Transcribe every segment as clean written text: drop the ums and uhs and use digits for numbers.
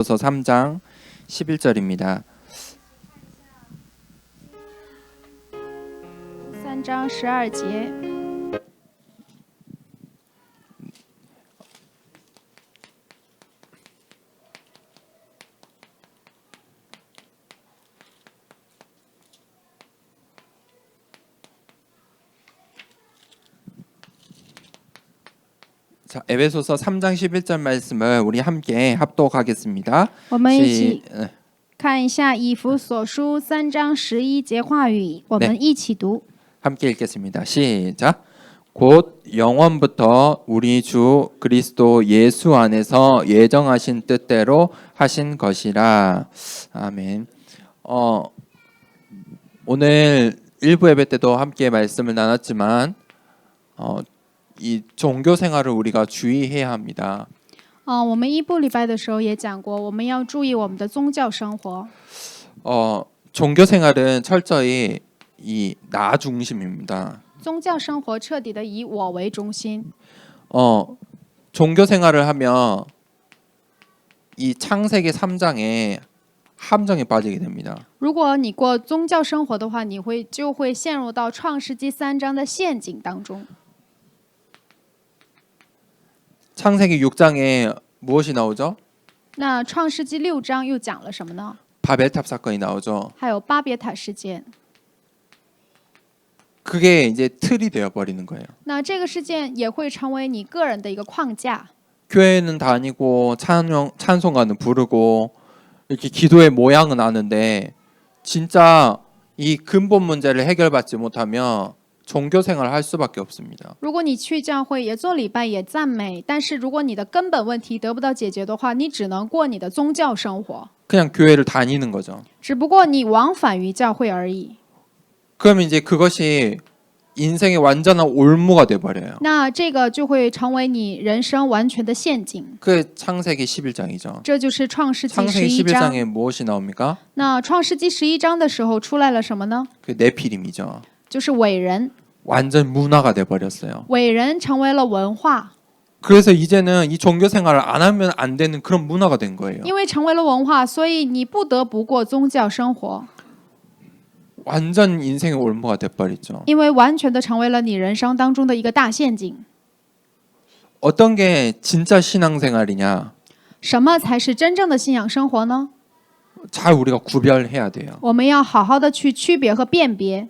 에베소서 3장 11절입니다. 3章12节。 자, 에베소서 3장 11절 말씀을 우리 함께 합독하겠습니다. 我们一起 시- 看一下以弗所书3章11节话语，我们一起读。 함께 읽겠습니다. 시작. 곧 영원부터 우리 주 그리스도 예수 안에서 예정하신 뜻대로 하신 것이라. 아멘. 오늘 일부 예배 때도 함께 말씀을 나눴지만 이 종교 생활을 우리가 주의해야 합니다. 我们一部礼拜的时候也讲过，我们要注意我们的宗教生活。 종교 생활은 철저히 이 나 중심입니다. 宗教生活彻底的以我为中心。 종교 생활을 하면 이 창세기 3장에 함정에 빠지게 됩니다. 如果你过宗教生活的话，你就会陷入到创世纪3章的陷阱当中。 창세기 6장에 무엇이 나오죠? 那创世纪6章又讲了什么呢？ 바벨탑 사건이 나오죠. 还有巴别塔事件。 그게 이제 틀이 되어 버리는 거예요. 那这个事件也会成为你个人的一个框架。 교회는 다니고 찬송가는 부르고 이렇게 기도의 모양은 아는데 진짜 이 근본 문제를 해결받지 못하면 종교 생활을 할 수밖에 없습니다. 如果你去教会也做礼拜也赞美，但是如果你的根本问题得不到解决的话，你只能过你的宗教生活， 그냥 교회를 다니는 거죠. 只不过你往返于教会而已。 그러면 이제 그것이 인생의 완전한 올무가 돼 버려요. 那这个就会成为你人生完全的陷阱。 그 창세기 11장이죠. 这就是创世纪 창세기 11章。 11장에 무엇이 나옵니까? 那创世纪11章的时候出来了什么呢？ 그 네피림이죠. 就是伟人， 완전 문화가 돼 버렸어요. 伟人成为了文化， 그래서 이제는 이 종교 생활을 안 하면 안 되는 그런 문화가 된 거예요. 因为成为了文化，所以你不得不过宗教生活， 완전 인생의 올무가 돼 버렸죠. 因为完全的成为了你人生当中的一个大陷阱。 어떤 게 진짜 신앙생활이냐? 什么才是真正的信仰生活呢？ 잘 우리가 구별해야 돼요. 我们要好好的去区别和辨别。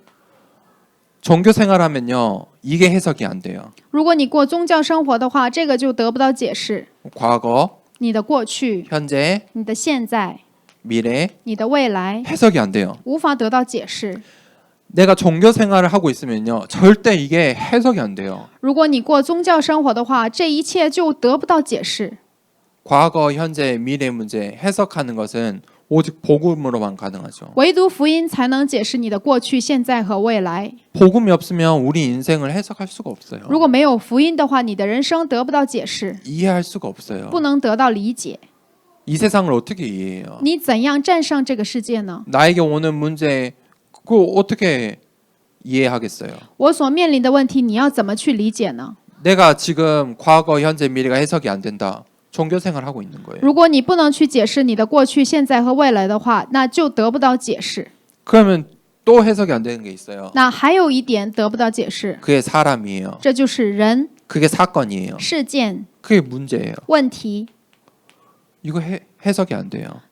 종교 생활하면요. 이게 해석이 안 돼요. 如果你过宗教生活的话，这个就得不到解释。 과거, 你的过去、 현재, 你的现在、 미래 你的未来 해석이 안 돼요. 无法得到解释。 내가 종교 생활을 하고 있으면요. 절대 이게 해석이 안 돼요. 如果你过宗教生活的话，这一切就得不到解释。 과거, 현재, 미래 문제 해석하는 것은 오직 복음으로만 가능하죠. 唯独福音才能解释你的过去、现在和未来。 복음이 없으면 우리 인생을 해석할 수가 없어요. 如果没有福音的话，你的人生得不到解释， 이해할 수가 없어요. 不能得到理解。 이 세상을 어떻게 이해해요? 你怎样战胜这个世界呢？ 나에게 오는 문제 그거 어떻게 이해하겠어요? 我所面临的问题，你要怎么去理解呢？ 내가 지금 과거, 현재, 미래가 해석이 안 된다. 종교 생활 하고 있는 거예요. 如果你不能去解释你的过去、现在和未来的话，那就得不到解释。 그러면 또 해석이 안 되는 게 있어요. 那还有一点得不到解释， 그게 사람이에요. 这就是人、 그게 사건이에요. 事件、 그게 문제예요. 问题。 이거 해석이 안 돼요.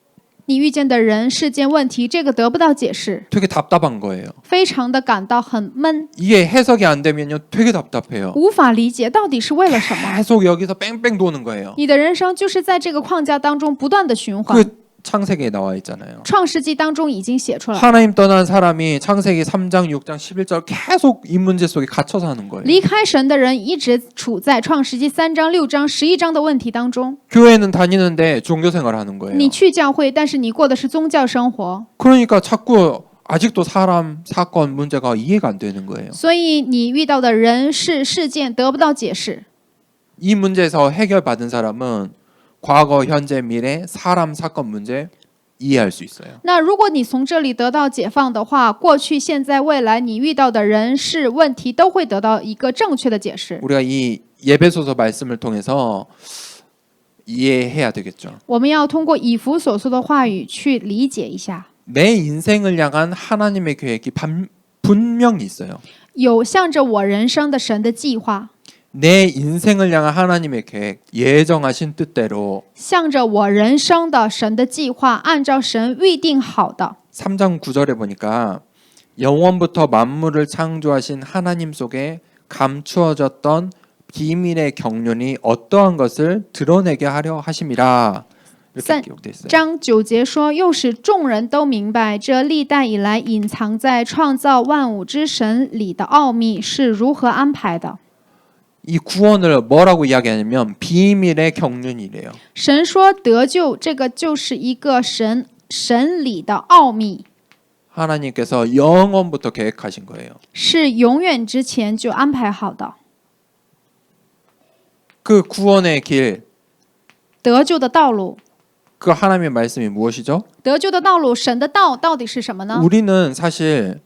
你遇见的人、事件、问题，这个得不到解释， 되게 답답한 거예요. 非常的感到很闷， 이게 해석이 안 되면요. 되게 답답해요. 无法理解到底是为了什么。 계속 여기서 뺑뺑 도는 거예요. 你的人生就是在这个框架当中不断的循环。 그 창세기에 나와 있잖아요. 创世纪当中已经写出来， 하나님 떠난 사람이 창세기 3장, 6장, 11절 계속 이 문제 속에 갇혀 사는 거예요. 离开神的人一直处在创世纪3章、6章、11章的问题当中。 교회는 다니는데 종교 생활을 하는 거예요. 你去教会，但是你过的是宗教生活， 그러니까 자꾸 아직도 사람, 사건, 문제가 이해가 안 되는 거예요. 所以你遇到的人事事件得不到解释。 이 문제에서 해결받은 사람은 과거, 현재, 미래, 사람, 사건, 문제 이해할 수 있어요. 那如果你从这里得到解放的话，过去、现在、未来你遇到的人事问题都会得到一个正确的解释。 우리가 이 예배소서 말씀을 통해서 이해해야 되겠죠. 我们要通过以弗所说的话语去理解一下， 내 인생을 향한 하나님의 계획이 분명히 있어요. 有向着我人生的神的计划， 내 인생을 향한 하나님의 계획, 예정하신 뜻대로 向着我人生的神的计划，按照神预定好的。 3장 9절에 보니까 영원부터 만물을 창조하신 하나님 속에 감추어졌던 비밀의 경륜이 어떠한 것을 드러내게 하려 하심이라. 이렇게 기록되어 있어요. 章9节说，又使众人都明白，这历代以来隐藏在创造万物之神里的奥秘是如何安排的。 이 구원을 뭐라고 이야기하냐면 비밀의 경륜이래요. 神说得救，这个就是一个神里的奥秘， 하나님께서 영원부터 계획하신 거예요. 是永远之前就安排好的。 그 구원의 길, 得救的道路， 그 하나님의 말씀이 무엇이죠? 得救的道路，神的道到底是什么呢？ 우리는 사실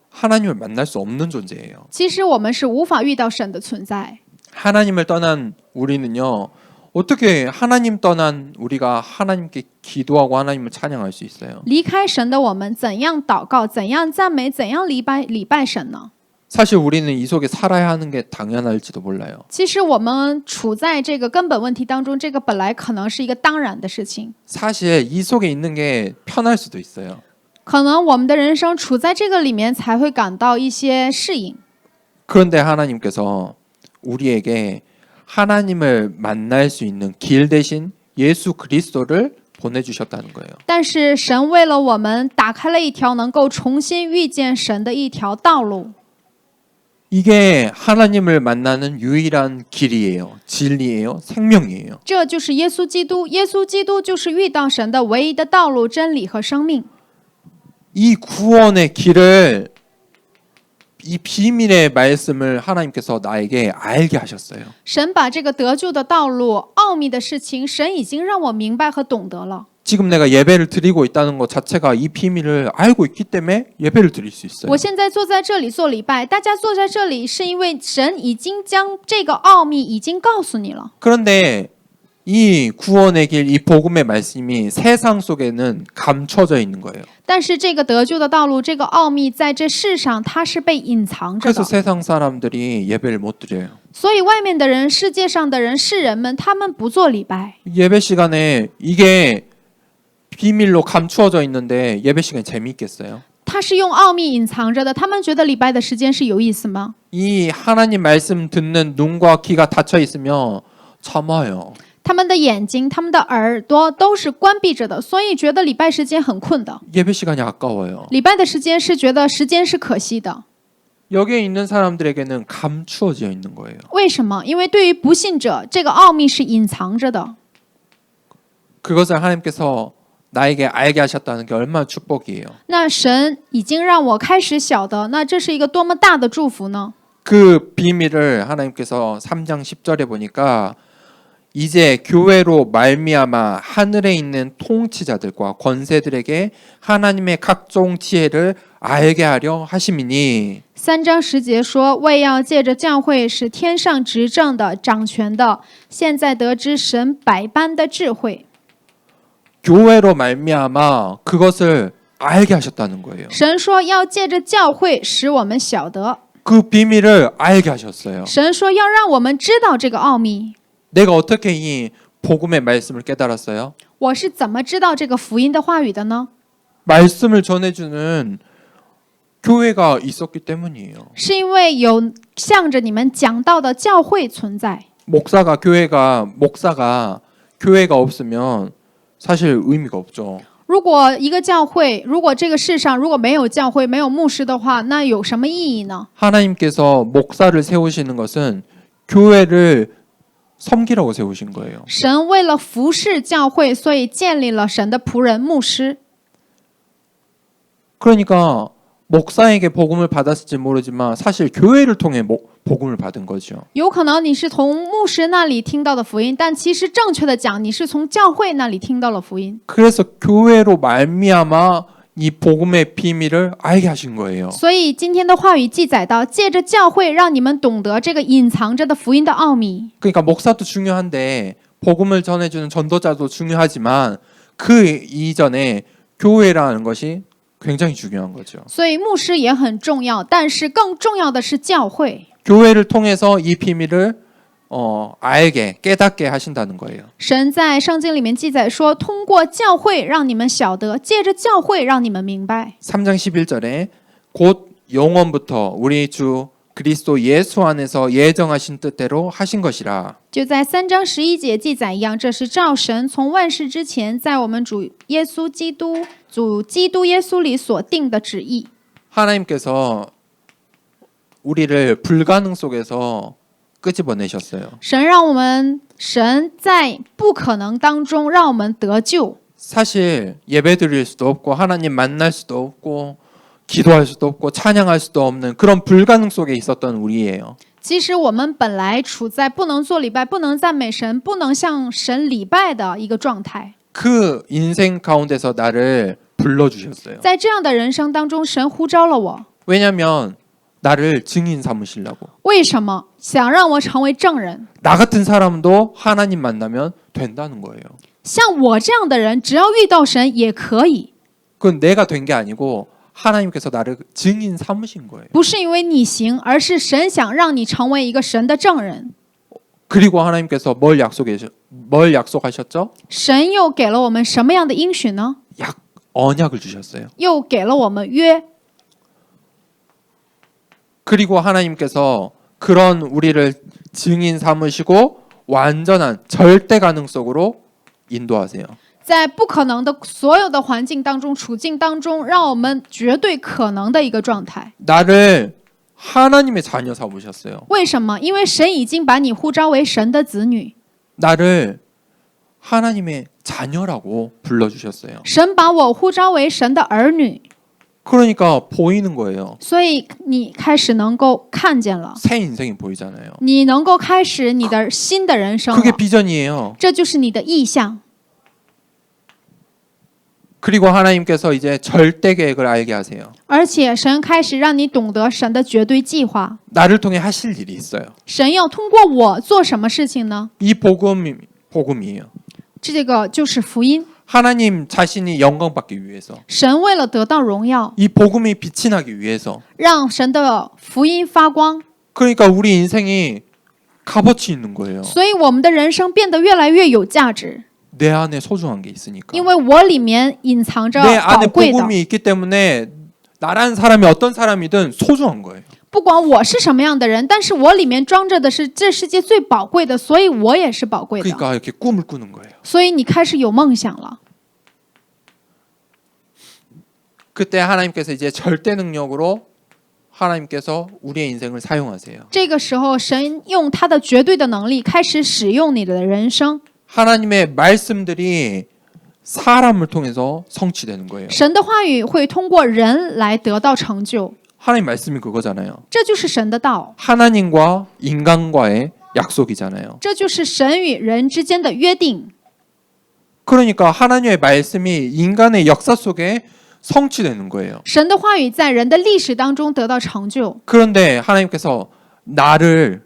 하나님을 만날 수 없는 존재예요. 其实我们是无法遇到神的存在。 하나님을 떠난 우리는요. 어떻게 하나님 떠난 우리가 하나님께 기도하고 하나님을 찬양할 수 있어요? 离开神的我们，怎样祷告，怎样赞美，怎样礼拜神呢？ 사실 우리는 이 속에 살아야 하는 게 당연할지도 몰라요. 其实我们处在这个根本问题当中，这个本来可能是一个当然的事情。 사실 이 속에 있는 게 편할 수도 있어요. 可能我们的人生处在这个里面，才会感到一些适应。 그런데 하나님께서 우리에게 하나님을 만날 수 있는 길 대신 예수 그리스도를 보내주셨다는 거예요. 但是神为了我们打开了一条能够重新遇见神的一条道路。 이게 하나님을 만나는 유일한 길이에요. 진리예요. 생명이에요. 这就是耶稣基督，耶稣基督就是遇到神的唯一的道路、真理和生命。 이 구원의 길을 이 비밀의 말씀을 하나님께서 나에게 알게 하셨어요. 神把这个得救的道路、奥秘的事情，神已经让我明白和懂得了。 지금 내가 예배를 드리고 있다는 것 자체가 이 비밀을 알고 있기 때문에 예배를 드릴 수 있어요. 我现在坐在这里做礼拜，大家坐在这里是因为神已经将这个奥秘已经告诉你了。 그런데 이 구원의 길, 이 복음의 말씀이 세상 속에는 감춰져 있는 거예요. 但是这个得救的道路，这个奥秘在这世上它是被隐藏着 그래서 的， 세상 사람들이 예배를 못 드려요. 所以外面的人、世界上的人、世人们，他们不做礼拜。 예배 시간에 이게 비밀로 감추어져 있는데 예배 시간이 재미있겠어요? 他是用奥秘隐藏着的，他们觉得礼拜的时间是有意思吗？ 이 하나님 말씀 듣는 눈과 귀가 닫혀 있으면 참아요. 他们的眼睛、他们的耳朵都是关闭着的，所以觉得礼拜时间很困的。 예배 시간이 아까워요. 礼拜的时间是觉得时间是可惜的。 여기에 있는 사람들에게는 감추어져 있는 거예요. 为什么？因为对于不信者，这个奥秘是隐藏着的。 그것을 하나님께서 나에게 알게 하셨다는 게 얼마나 축복이에요. 那神已经让我开始晓得，那这是一个多么大的祝福呢？ 그 비밀을 하나님께서 3장 10절에 보니까 이제 교회로 말미암아 하늘에 있는 통치자들과 권세들에게 하나님의 각종 지혜를 알게 하려 하심이니 3章10节说，为要借着教会使天上执政的、掌权的，现在得知神百般的智慧。 교회로 말미암아 그것을 알게 하셨다는 거예요. 神说要借着教会使我们晓得， 그 비밀을 알게 하셨어요. 神说要让我们知道这个奥秘。 내가 어떻게 이 복음의 말씀을 깨달았어요? 我是怎么知道这个福音的话语的呢？ 말씀을 전해주는 교회가 있었기 때문이에요. 是因为有向着你们讲道的教会存在。 목사가 교회가 없으면 사실 의미가 없죠. 如果一个教会，如果这个世上如果没有教会、没有牧师的话，那有什么意义呢？ 하나님께서 목사를 세우시는 것은 교회를 섬기라고 세우신 거예요. 神为了服侍教会，所以建立了神的仆人牧师。 그러니까 목사에게 복음을 받았을지 모르지만 사실 교회를 통해 복음을 받은 거죠. 有可能你是从牧师那里听到的福音，但其实正确的讲，你是从教会那里听到了福音。 그래서 교회로 말미암아 이 복음의 비밀을 알게 하신 거예요. 所以今天的话语记载到，借着教会让你们懂得这个隐藏着的福音的奥秘。 그러니까 목사도 중요한데 복음을 전해주는 전도자도 중요하지만 그 이전에 교회라는 것이 굉장히 중요한 거죠. 所以牧师也很重要，但是更重要的是教会。 교회를 통해서 이 비밀을 알게 깨닫게 하신다는 거예요. 神在圣经里面记载说，通过教会让你们晓得，借着教会让你们明白。 3장 11절에 곧 영원부터 우리 주 그리스도 예수 안에서 예정하신 뜻대로 하신 것이라. 就在3章11节记载一样，这是照神从万世之前，在我们主基督耶稣里所定的旨意。 하나님께서 우리를 불가능 속에서 끄집어내셨어요. 神在不可能当中让我们得救。 사실 예배드릴 수도 없고 하나님 만날 수도 없고 기도할 수도 없고 찬양할 수도 없는 그런 불가능 속에 있었던 우리예요. 其实我们本来处在不能做礼拜、不能赞美神、不能向神礼拜的一个状态。 그 인생 가운데서 나를 불러주셨어요. 在这样的人生当中，神呼召了我。 왜냐하면 나를 증인 삼으시려고. 为什么？想让我成为证人。 나 같은 사람도 하나님 만나면 된다는 거예요. 像我这样的人，只要遇到神也可以。 그건 내가 된 게 아니고 하나님께서 나를 증인 삼으신 거예요. 不是因为你行，而是神想让你成为一个神的证人。 그리고 하나님께서 뭘 약속하셨죠? 神又给了我们什么样的应许呢？ 언약을 주셨어요. 又给了我们约。 그리고 하나님께서 그런 우리를 증인 삼으시고 완전한 절대 가능 속으로 인도하세요. 在不可能的所有的环境当中、处境当中，让我们绝对可能的一个状态。 나를 하나님의 자녀 삼으셨어요. 为什么？因为神已经把你呼召为神的子女， 나를 하나님의 자녀라고 불러주셨어요. 神把我呼召为神的儿女， 그러니까 보이는 거예요. 所以你开始能够看见了， 새 인생이 보이잖아요. 你能够开始你的新的人生 그게 了， 비전이에요. 这就是你的意向。 그리고 하나님께서 이제 절대 계획을 알게 하세요. 而且神开始让你懂得神的绝对计划。 나를 통해 하실 일이 있어요. 神要通过我做什么事情呢？ 이 복음이에요. 这个就是福音。 하나님 자신이 영광 받기 위해서, 神为了得到荣耀， 이 복음이 빛이 나기 위해서. 让神的福音发光， 그러니까 우리 인생이 값어치 있는 거예요. 所以我们的人生变得越来越有价值。 내 안에 소중한 게 있으니까. 因为我里面隐藏着 내 宝 안에 贵的， 복음이 있기 때문에 나라는 사람이 어떤 사람이든 소중한 거예요. 不管我是什么样的人，但是我里面装着的是这世界最宝贵的，所以我也是宝贵的。 그러니까 이렇게 꿈을 꾸는 거예요. 所以你开始有梦想了。 그때 하나님께서 이제 절대 능력으로 하나님께서 우리의 인생을 사용하세요. 这个时候，神用他的绝对的能力开始使用你的人生。 하나님의 말씀들이 사람을 통해서 성취되는 거예요. 神的话语会通过人来得到成就， 하나님 말씀이 그거잖아요. 这就是神的道， 하나님과 인간과의 약속이잖아요. 这就是神与人之间的约定。 그러니까 하나님의 말씀이 인간의 역사 속에 성취되는 거예요. 神的话语在人的历史当中得到成就， 그런데 하나님께서 나를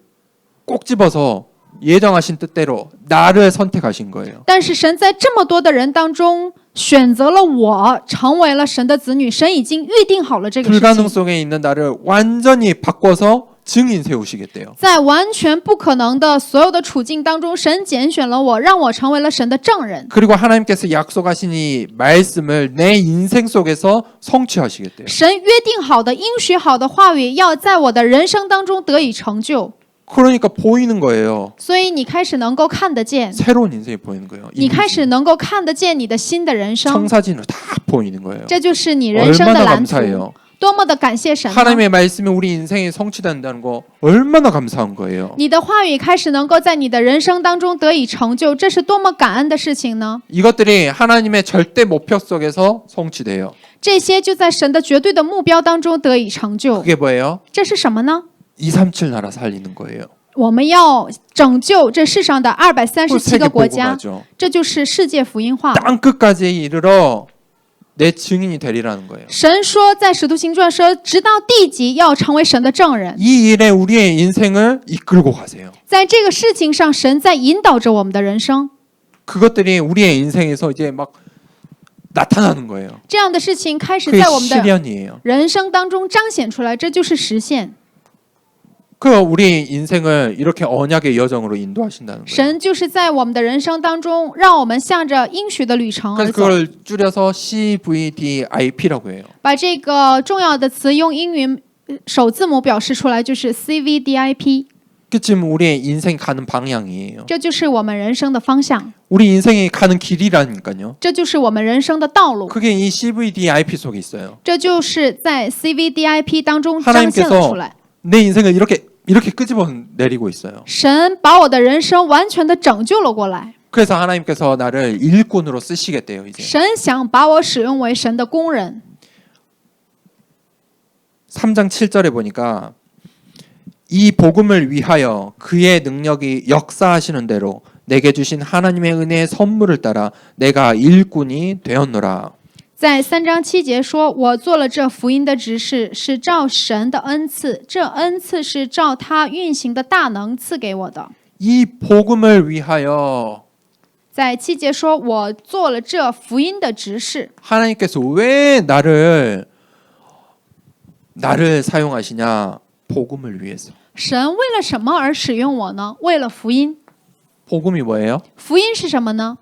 꼭 집어서 예정하신 뜻대로 나를 선택하신 거예요. 但是神在这么多的人当中选择了我，成为了神的子女。神已经预定好了这个事 불가능 情， 속에 있는 나를 완전히 바꿔서 증인 세우시겠대요. 在完全不可能的所有的处境当中，神拣选了我，让我成为了神的证人。 그리고 하나님께서 약속하신 이 말씀을 내 인생 속에서 성취하시겠대요. 神约定好的、应许好的话语，要在我的人生当中得以成就。 그러니까 보이는 거예요. 所以你开始能够看得见， 새로운 인생이 보이는 거예요. 你开始能够看得见你的新的人生， 청사진으로 다 보이는 거예요. 这就是你人生的 얼마나 蓝图。 감사해요. 多么的感谢神呢！ 하나님의 말씀이 우리 인생에 성취된다는 거 얼마나 감사한 거예요. 你的话语开始能够在你的人生当中得以成就，这是多么感恩的事情呢？ 이것들이 하나님의 절대 목표 속에서 성취돼요. 这些就在神的绝对的目标当中得以成就。 그게 뭐예요? 这是什么呢？ 237 나라 살리는 거예요. 我们要拯救这世上的237 세계 个国 보고 家， 가죠. 这就是世界福音化。 땅 끝까지 이르러 내 증인이 되리라는 거예요. 神说在使徒行传说，直到地极要成为神的证人。 이 일에 우리의 인생을 이끌고 가세요. 在这个事情上，神在引导着我们的人生。 그것들이 우리의 인생에서 이제 막 나타나는 거예요. 这样的事情开始 그게 在我们的 실현이에요. 人生当中彰显出来，这就是实现。 그 우리 인생을 이렇게 언약의 여정으로 인도하신다는 거예요. 神就是在我们的人生当中，让我们向着应许的旅程而 그래서 走。 그걸 줄여서 CVDIP라고 해요. 把这个重要的词用英语首字母表示出来，就是 CVDIP。 그 지금 우리의 인생이 가는 방향이에요. 这就是我们人生的方向， 우리 인생이 가는 길이라니까요. 这就是我们人生的道路， 그게 이 CVDIP 속에 있어요. 这就是在 CVDIP 当中彰显了出来。 내 인생을 이렇게 끄집어 내리고 있어요. 神把我的人生完全的拯救了过来， 그래서 하나님께서 나를 일꾼으로 쓰시겠대요. 이제 神想把我使用为神的工人。 3장 7절에 보니까 이 복음을 위하여 그의 능력이 역사하시는 대로 내게 주신 하나님의 은혜의 선물을 따라 내가 일꾼이 되었노라. 在3章7节说：“我做了这福音的执事，是照神的恩赐，这恩赐是照他运行的大能赐给我的。” 이 복음을 위하여 在7节说：“我做了这福音的执事。” 하나님께서 왜 나를 사용하시냐? 복음을 위해서. 神为了什么而使用我呢？为了福音。 복음이 뭐예요? 福音是什么呢？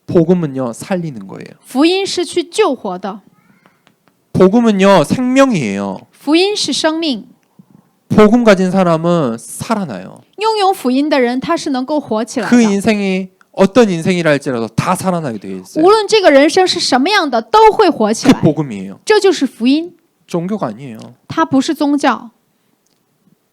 복음은요, 살리는 거예요. 福音是去救活的， 복음은요, 생명이에요. 福音是生命。 복음 가진 사람은 살아나요. 拥有福音的人，他是能够活起来 그 的。 인생이 어떤 인생이라 할지라도 다 살아나게 되어 있어요. 无论这个人生是什么样的，都会活起 그 来。 복음이에요. 这就是福音， 종교가 아니에요. 它不是宗教。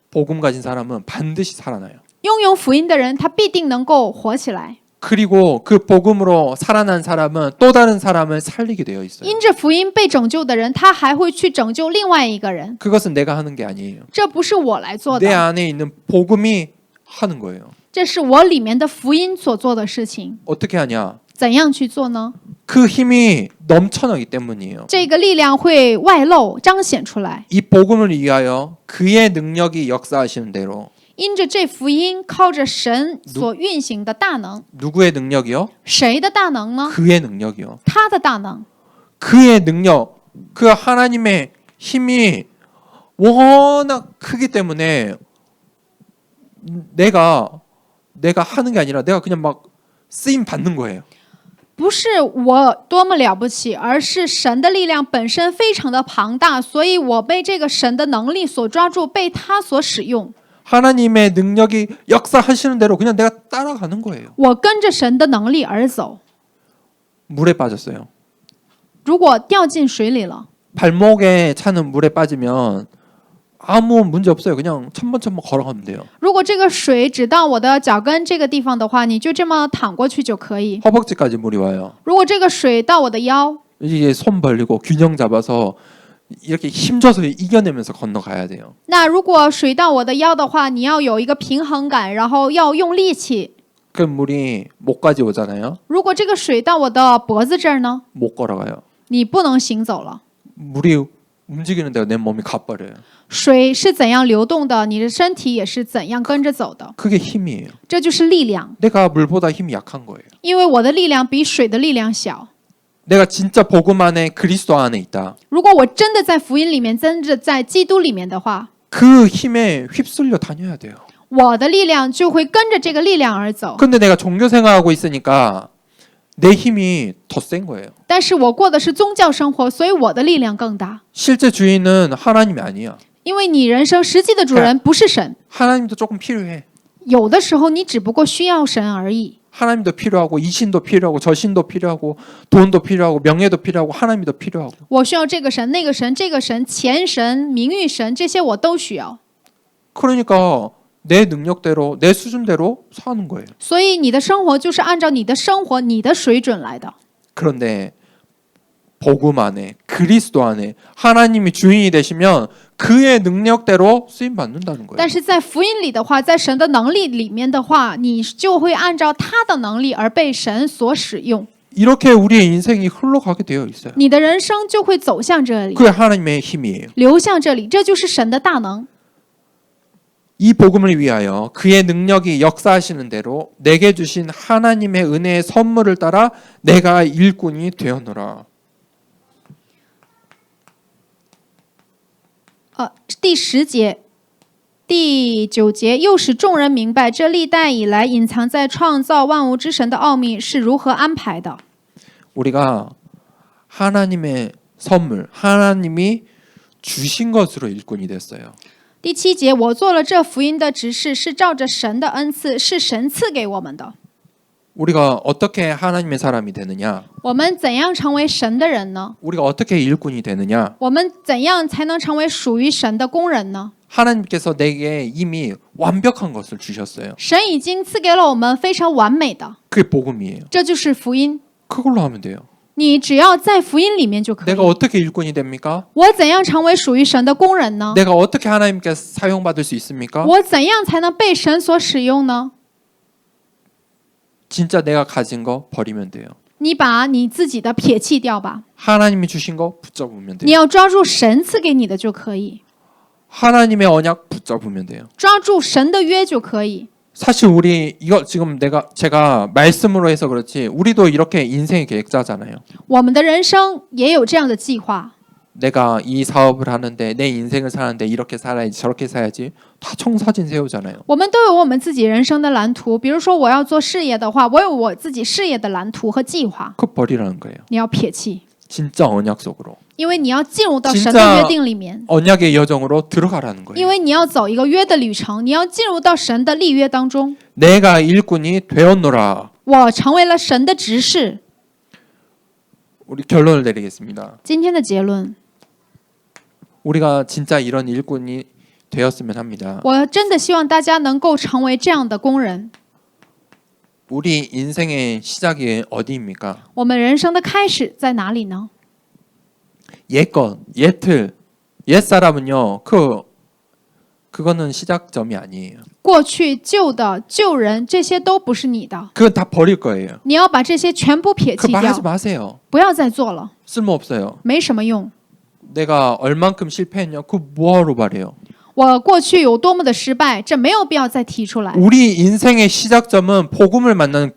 복음 가진 사람은 반드시 살아나요. 拥有福音的人，他必定能够活起来。 그리고 그 복음으로 살아난 사람은 또 다른 사람을 살리게 되어 있어요. 因着福音被拯救的人，他还会去拯救另外一个人。 그것은 내가 하는 게 아니에요. 这不是我来做 내 的， 안에 있는 복음이 하는 거예요. 这是我里面的福音所做的事情。 어떻게 하냐? 怎样去做呢？ 그 힘이 넘쳐나기 때문이에요. 这个力量会外露、彰显出来。 이 복음을 위하여 그의 능력이 역사하시는 대로 因着这福音，靠着神所运行的大能， 누구의 능력이요? 谁的大能呢？ 그의 능력이요. 他的大能。 그의 능력, 그 하나님의 힘이 워낙 크기 때문에 내가 하는 게 아니라 내가 그냥 막 쓰임 받는 거예요. 不是我多么了不起，而是神的力量本身非常的庞大，所以我被这个神的能力所抓住，被他所使用。 하나님의 능력이 역사하시는 대로 그냥 내가 따라가는 거예요. 我跟着神的能力而走。 물에 빠졌어요. 如果掉进水里了， 발목에 차는 물에 빠지면 아무 문제 없어요. 그냥 천번천번 걸어가면 돼요. 如果这个水只到我的脚跟这个地方的话，你就这么躺过去就可以。 허벅지까지 물이 와요. 如果这个水到我的腰， 이게 손 벌리고 균형 잡아서 이렇게 힘줘서 이겨내면서 건너가야 돼요. 那如果水到我的腰的话，你要有一个平衡感，然后要用力气。 그 물이 목까지 오잖아요. 如果这个水到我的脖子这儿呢， 못 걸어가요. 你不能行走了。 물이 움직이는 데가 내 몸이 가버려요. 水是怎样流动的，你的身体也是怎样跟着走的， 그게 힘이에요. 这就是力量。 내가 물보다 힘이 약한 거예요. 因为我的力量比水的力量小。 내가 진짜 복음 안에 그리스도 안에 있다. 如果我真的在福音里面，真的在基督里面的话， 그 힘에 휩쓸려 다녀야 돼요. 我的力量就会跟着这个力量而走。 근데 내가 종교 생활하고 있으니까 내 힘이 더 센 거예요. 但是我过的是宗教生活，所以我的力量更大。 실제 주인은 하나님이 아니야. 因为你人生实际的主人不是神， 하나님도 조금 필요해. 有的时候你只不过需要神而已。 하나님도 필요하고 이 신도 필요하고 저 신도 필요하고 돈도 필요하고 명예도 필요하고 하나님도 필요하고. 我需要这个神、那个神、这个神、钱神、名誉神，这些我都需要。 그러니까 내 능력대로 내 수준대로 사는 거예요. 所以你的生活就是按照你的生活、你的水准来的。 그런데 복음 안에 그리스도 안에 하나님이 주인이 되시면 그의 능력대로 쓰임 받는다는 거예요. 但是在福音里的话，在神的能力里面的话，你就会按照他的能力而被神所使用。 이렇게 우리의 인생이 흘러가게 되어 있어요. 你的人生就会走向这里， 그게 하나님의 힘이에요. 流向这里，这就是神的大能。 이 복음을 위하여 그의 능력이 역사하시는 대로 내게 주신 하나님의 은혜의 선물을 따라 내가 일꾼이 되었노라. 第10节、第9节，又使众人明白这历代以来隐藏在创造万物之神的奥秘是如何安排的。 우리가 하나님의 선물, 하나님이 주신 것으로 일꾼이 됐어요. 第7节，我做了这福音的执事，是照着神的恩赐，是神赐给我们的。 우리가 어떻게 하나님의 사람이 되느냐? 我们怎样成为神的人呢？ 우리가 어떻게 일꾼이 되느냐? 我们怎样才能成为属于神的工人呢？ 하나님께서 내게 이미 완벽한 것을 주셨어요. 神已经赐给了我们非常完美的， 그게 복음이에요. 这就是福音。 그걸로 하면 돼요. 你只要在福音里面就可以。 내가 어떻게 일꾼이 됩니까? 我怎样成为属于神的工人呢？ 내가 어떻게 하나님께 사용받을 수 있습니까? 我怎样才能被神所使用呢？ 진짜 내가 가진 거 버리면 돼요. 你把你自己的撇弃掉吧， 하나님이 주신 거 붙잡으면 你 돼요. 要抓住神赐给你的就可以， 하나님의 언약 붙잡으면 돼요. 抓住神的约就可以。 사실 우리 이거 지금 제가 말씀으로 해서 그렇지 우리도 이렇게 인생의 계획 짜잖아요. 我们的人生也有这样的计划， 내가 이 사업을 하는데 내 인생을 사는데 이렇게 살아야지 저렇게 살아야지 다 청사진 세우잖아요. 我们都有我们自己人生的蓝图。比如说，我要做事业的话，我有我自己事业的蓝图和计划， 그거 버리라는 거예요. 你要撇弃， 진짜 언약 속으로. 因为你要进入到 진짜 神的约定里面， 언약의 여정으로 들어가라는 因 거예요. 为你要走一个约的旅程，你要进入到神的立约当中。 내가 일꾼이 되었노라. 我成为了神的执事。 우리 결론을 내리겠습니다. 今天的结论， 우리가 진짜 이런 일꾼이 되었으면 합니다. 我真的希望大家能够成为这样的工人。 우리 인생의 시작이 어디입니까? 我们人生的开始在哪里呢？ 옛것, 옛 사람은요. 그거는 시작점이 아니에요. 过去旧的旧人，这些都不是你的， 그건 다 버릴 거예요. 你要把这些全部撇 그 弃 말하지 掉， 마세요. 不要再做了， 쓸모없어요. 没什么用。 내가 얼만큼 실패했냐? 그거 뭐하러 말해요. 我过去有多么的失败，这没有必要再提出来。 우리 인생의 시작점은 복음을 만나는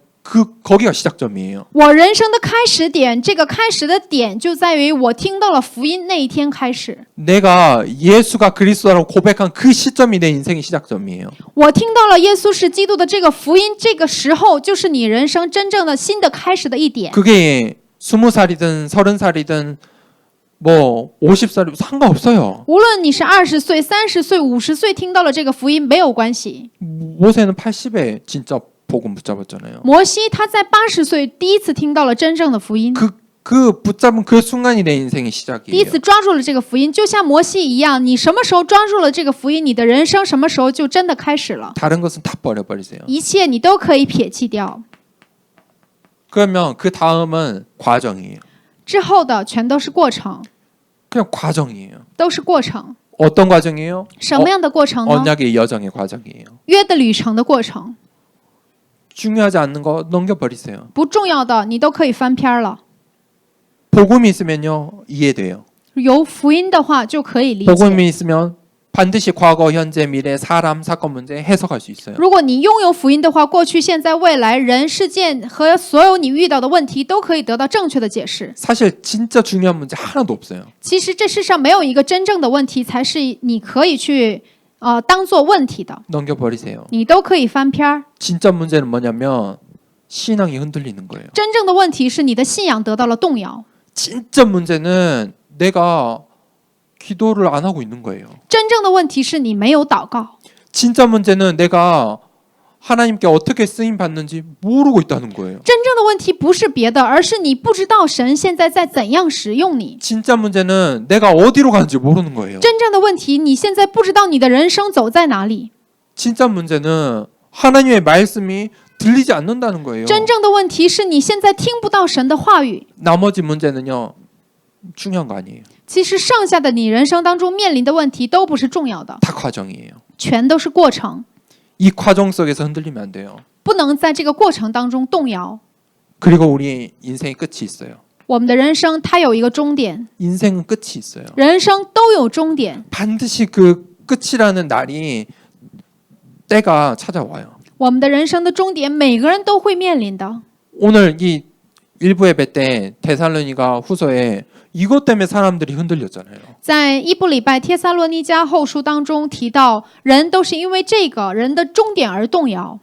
거기가 시작점이에요. 我人生的开始点，这个开始的点就在于我听到了福音那一天开始。 내가 예수가 그리스도라고 고백한 그 시점이 내 인생의 시작점이에요. 我听到了耶稣是基督的这个福音，这个时候就是你人生真正的新的开始的一点。 그게 20살이든 30살이든 뭐 50살이든 상관없어요. 无论你是20岁、30岁、50岁听到了这个福音，没有关系。 모세는 80에 진짜 복음 붙잡았잖아요. 摩西他在80岁第一次听到了真正的福音， 그 붙잡은 그 순간이 내 인생의 第一 시작이에요. 次抓住了这个福音，就像摩西一样，你什么时候抓住了这个福音，你的人生什么时候就真的开始了。 다른 것은 다 버려버리세요. 一切你都可以撇弃掉， 그러면 그 다음은 과정이에요. 之后的全都是过程， 그냥 과정이에요. 都是过程。 어떤 과정이에요? 什么样的过程呢？ 언약의 여정의 과정이에요. 约的旅程的过程， 중요하지 않는 거 넘겨버리세요. 不重要的你都可以翻篇了。 복음이 있으면요 이해돼요. 有福音的话就可以理解。 복음이 있으면 반드시 과거, 현재, 미래, 사람, 사건, 문제 해석할 수 있어요. 如果你拥有福音的话，过去、现在、未来人、事件和所有你遇到的问题都可以得到正确的解释。 사실 진짜 중요한 문제 하나도 없어요. 其实这世上没有一个真正的问题才是你可以去当做问题的， 넘겨버리세요. 你都可以翻篇儿。 진짜 문제는 뭐냐면 신앙이 흔들리는 거예요. 真正的问题是你的信仰得到了动摇， 진짜 문제는 내가 기도를 안 하고 있는 거예요. 真正的问题是你没有祷告， 진짜 문제는 내가 하나님께 어떻게 쓰임 받는지 모르고 있다는 거예요. 真正的问题不是别的，而是你不知道神现在在怎样使用你。 진짜 문제는 내가 어디로 가는지 모르는 거예요. 真正的问题，你现在不知道你的人生走在哪里。 진짜 문제는 하나님의 말씀이 들리지 않는다는 거예요. 真正的问题是你现在听不到神的话语。 나머지 문제는요 중요한 거 아니에요. 其实剩下的你人生当中面临的问题都不是重要的， 다 과정이에요. 全都是过程， 이 과정 속에서 흔들리면 안 돼요. 不能在这个过程当中动摇。 그리고 우리 인생의 끝이 있어요. 我们的人生它有一个终点， 인생은 끝이 있어요. 人生都有终点。 반드시 그 끝이라는 날이 때가 찾아와요. 我们的人生的终点，每个人都会面临的。 오늘 이 일부 예배 때 데살로니가 후서에 이것 때문에 사람들이 흔들렸잖아요. 在一部礼拜帖撒罗尼迦后书当中提到，人都是因为这个人的终点而动摇。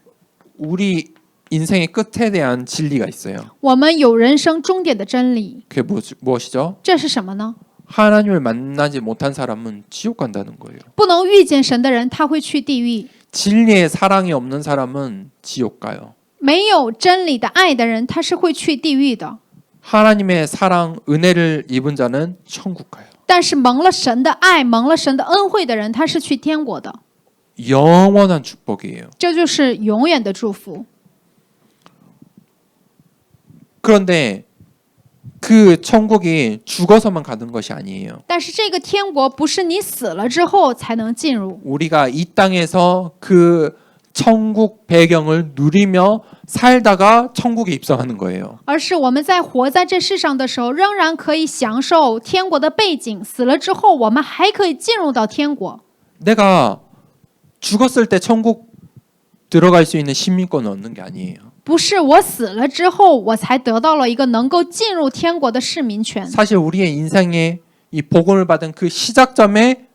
우리 인생의 끝에 대한 진리가 있어요. 我们有人生终点的真理， 그게 무엇이죠? 这是什么呢？ 하나님을 만나지 못한 사람은 지옥 간다는 거예요. 不能遇见神的人，他会去地狱； 진리의 사랑이 없는 사람은 지옥 가요. 没有真理的爱的人，他是会去地狱的。 하나님의 사랑, 은혜를 입은 자는 천국 가요. 但是蒙了神的爱、蒙了神的恩惠的人，他是去天国的。 영원한 축복이에요. 这就是永远的祝福。 그런데 그 천국이 죽어서만 가는 것이 아니에요. 但是这个天国不是你死了之后才能进入， 우리가 이 땅에서 그 천국 배경을 누리며 살다가 천국에 입성하는 거예요. 而是我们在活在这世上的时候，仍然可以享受天国的背景。死了之后，我们还可以进入到天国。 내가 죽었을 때 천국 들어갈 수 있는 시민권을 얻는 게 아니에요. 不是我死了之后，我才得到了一个能够进入天国的市民权。 사실 우리의 인생에 이 복음을 받은 그 시작점에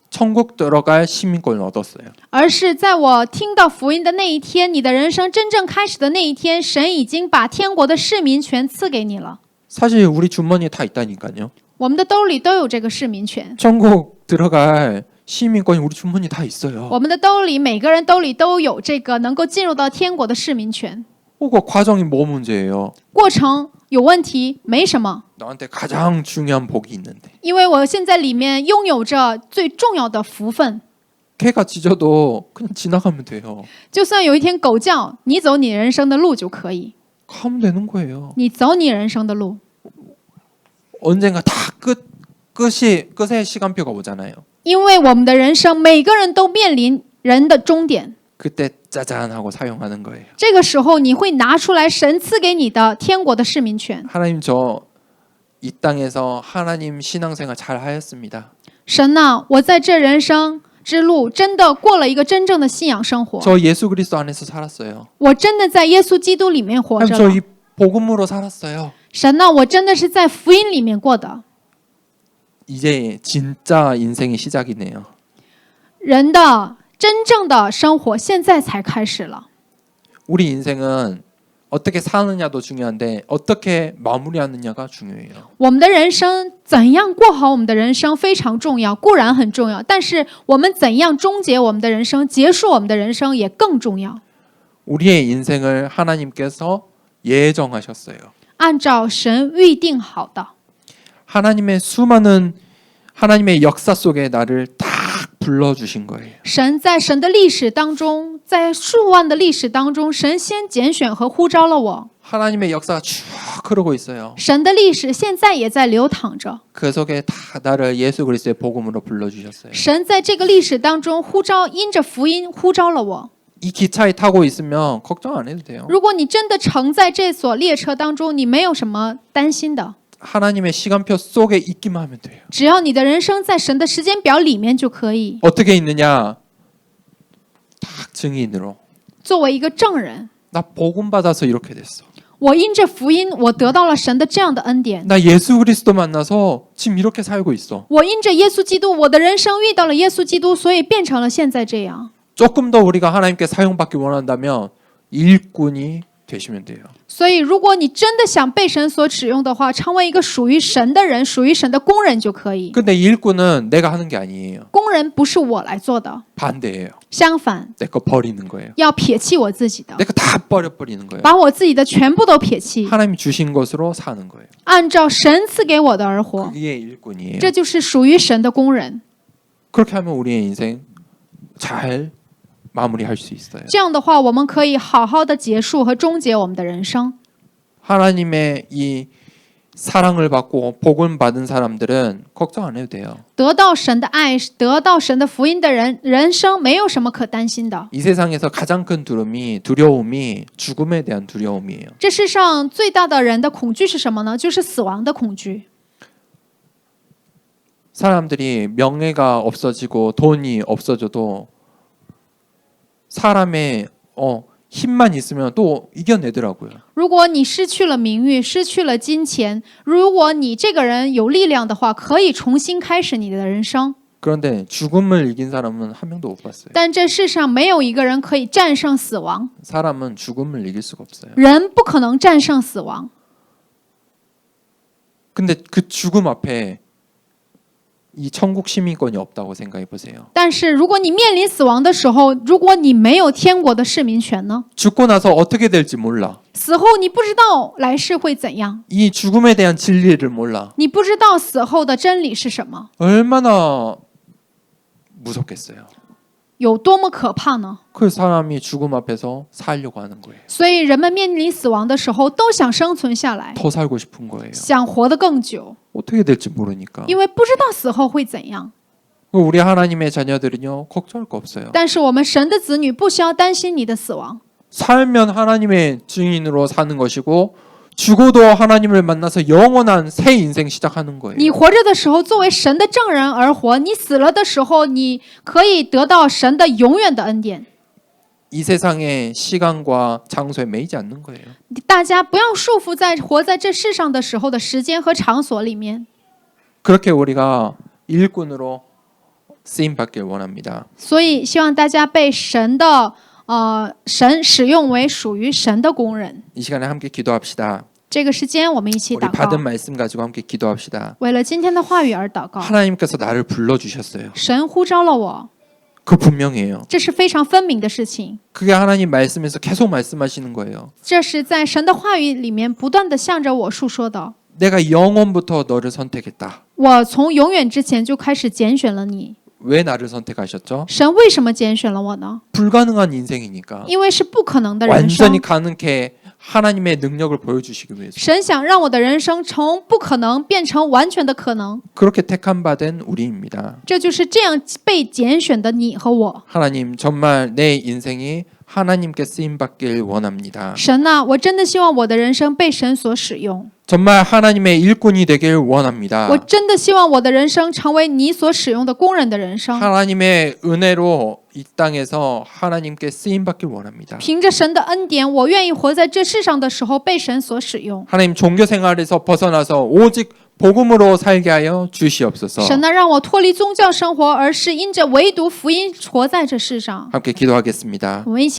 천국 들어갈 시민권을 얻었어요. 而是在我听到福音的那一天，你的人生真正开始的那一天，神已经把天国的市民权赐给你了。 사실 우리 주머니에 다 있다니까요. 我们的兜里都有这个市民权， 천국 들어갈 시민권이 우리 주머니에 다 있어요. 我们的兜里每个人兜里都有这个能够进入到天国的市民权。 그 과정이 뭐 문제예요? 过程有问题没什么， 나한테 가장 중요한 복이 있는데 因为我现在里面拥有着最重要的福分。 개가 짖어도 그냥 지나가면 돼요. 就算有一天狗叫，你走你人生的路就可以， 가면 되는 거예요. 你走你人生的路。 언젠가 다 끝의 시간표가 오잖아요. 因为我们的人生，每个人都面临人的终点。 그때 짜잔 하고 사용하는 거예요. 这个时候，你会拿出来神赐给你的天国的市民权。 하나님 저 이 땅에서 하나님 신앙생활 잘 하였습니다. 神呐，我在这人生之路真的过了一个真正的信仰生活， 저 예수 그리스도 안에서 살았어요. 我真的在耶稣基督里面活 하나님 着 저 了。 이 복음으로 살았어요. 神呐，我真的是在福音里面过的。 이제 진짜 인생의 시작이네요. 人的真正的生活现在才开始了。 우리 인생은 어떻게 사느냐도 중요한데 어떻게 마무리하느냐가 중요해요. 我们的人生怎样过好我们的人生非常重要，固然很重要，但是我们怎样终结我们的人生，结束我们的人生也更重要。 우리의 인생을 하나님께서 예정하셨어요. 按照神预定好的， 하나님의 수많은 하나님의 역사 속에 나를 다 불러주신 거예요. 神在神的历史当中，在数万的历史当中，神先拣选和呼召了我。 하나님의 역사가 쭉 흐르고 있어요. 神的历史现在也在流淌着， 그 속에 다 나를 예수 그리스도의 복음으로 불러주셨어요. 神在这个历史当中呼召，因着福音呼召了我。 이 기차에 타고 있으면 걱정 안 해도 돼요. 如果你真的乘在这所列车当中，你没有什么担心的， 하나님의 시간표 속에 있기만 하면 돼요. 只要你的人生在神的时间表里面就可以。 어떻게 있느냐? 딱 증인으로. 作为一个证人， 나 복음 받아서 이렇게 됐어. 我因着福音，我得到了神的这样的恩典。 나 예수 그리스도 만나서 지금 이렇게 살고 있어. 我因着耶稣基督，我的人生遇到了耶稣基督，所以变成了现在这样。 조금 더 우리가 하나님께 사용받기 원한다면 일꾼이 되시면 돼요. 所以，如果你真的想被神所使用的话，成为一个属于神的人，属于神的工人就可以。 근데 일꾼은 내가 하는 게 아니에요. 工人不是我来做的， 반대예요. 相反， 내 거 버리는 거예요. 要撇弃我自己的， 내 거 다 버려버리는 거예요. 把我自己的全部都撇弃， 하나님이 주신 것으로 사는 거예요. 按照神赐给我的而活。 그게 일꾼이에요. 这就是属于神的工人。 그렇게 하면 우리의 인생 잘 마무리할 수 있어요. 这样的话，我们可以好好的结束和终结我们的人生。 하나님의 이 사랑을 받고 복을 받은 사람들은 걱정 안 해도 돼요. 得到神的爱，得到神的福音的人，人生没有什么可担心的。 이 세상에서 가장 큰 두려움이 죽음에 대한 두려움이에요. 这世上最大的人的恐惧是什么呢？就是死亡的恐惧。 사람들이 명예가 없어지고 돈이 없어져도 사람의 힘만 있으면 또 이겨내더라고요. 如果你失去了名誉，失去了金钱，如果你这个人有力量的话，可以重新开始你的人生。 그런데 죽음을 이긴 사람은 한 명도 못 봤어요. 但这世上没有一个人可以战胜死亡， 사람은 죽음을 이길 수가 없어요. 人不可能战胜死亡。 근데 그 죽음 앞에 이 천국 시민권이 없다고 생각해 보세요. 但是如果你面临死亡的时候，如果你没有天国的市民权呢？ 죽고 나서 어떻게 될지 몰라. 死后你不知道来世会怎样， 이 죽음에 대한 진리를 몰라. 你不知道死后的真理是什么， 얼마나 무섭겠어요. 有多么可怕呢？ 그 사람이 죽음 앞에서 살려고 하는 거예요. 所以人们面临死亡的时候，都想生存下来， 더 살고 싶은 거예요. 想活得更久， 어떻게 될지 모르니까. 因为不知道死后会怎样。 우리 하나님의 자녀들은요, 걱정할 거 없어요. 但是我们神的子女不需要担心你的死亡， 살면 하나님의 증인으로 사는 것이고 죽어도 하나님을 만나서 영원한 새 인생 시작하는 거예요. 你活着的时候作为神的证人而活，你死了的时候，你可以得到神的永远的恩典。 이 세상의 시간과 장소에 매이지 않는 거예요. 大家不要束缚在活在这世上的时候的时间和场所里面。 그렇게 우리가 일꾼으로 쓰임 받길 원합니다. 所以希望大家被神使用为属于神的工人。 이 시간에 함께 기도합시다. 这个时间我们一起 우리 祷告， 받은 말씀 가지고 함께 기도합시다. 为了今天的话语而祷告。 하나님께서 나를 불러주셨어요. 神呼召了我， 그 분명해요. 这是非常分明的事情。 그게 하나님 말씀에서 계속 말씀하시는 거예요. 这是在神的话语里面不断的向着我述说的。 내가 영원부터 너를 선택했다. 我从永远之前就开始拣选了你。 왜 나를 선택하셨죠? 神为什么拣选了我呢？ 불가능한 인생이니까. 因为是不可能的人生 완전히 。 가능케 하나님의 능력을 보여주시기 위해서. 神想让我的人生从不可能变成完全的可能， 그렇게 택한 바 된 우리입니다. 这就是这样被拣选的你和我。 하나님, 정말 내 인생이 하나님께 쓰임 받길 원합니다. 神呐，我真的希望我的人生被神所使用， 정말 하나님의 일꾼이 되길 원합니다. 我真的希望我的人生成为你所使用的工人的人生。 하나님의 은혜로 이 땅에서 하나님께 쓰임 받길 원합니다. 凭着神的恩典，我愿意活在这世上的时候被神所使用。 하나님 종교 생활에서 벗어나서 오직 복음으로 살게 하여 주시옵소서. 神呐，让我脱离宗教生活，而是因着唯独福音活在这世上。 함께 기도하겠습니다. 我们一起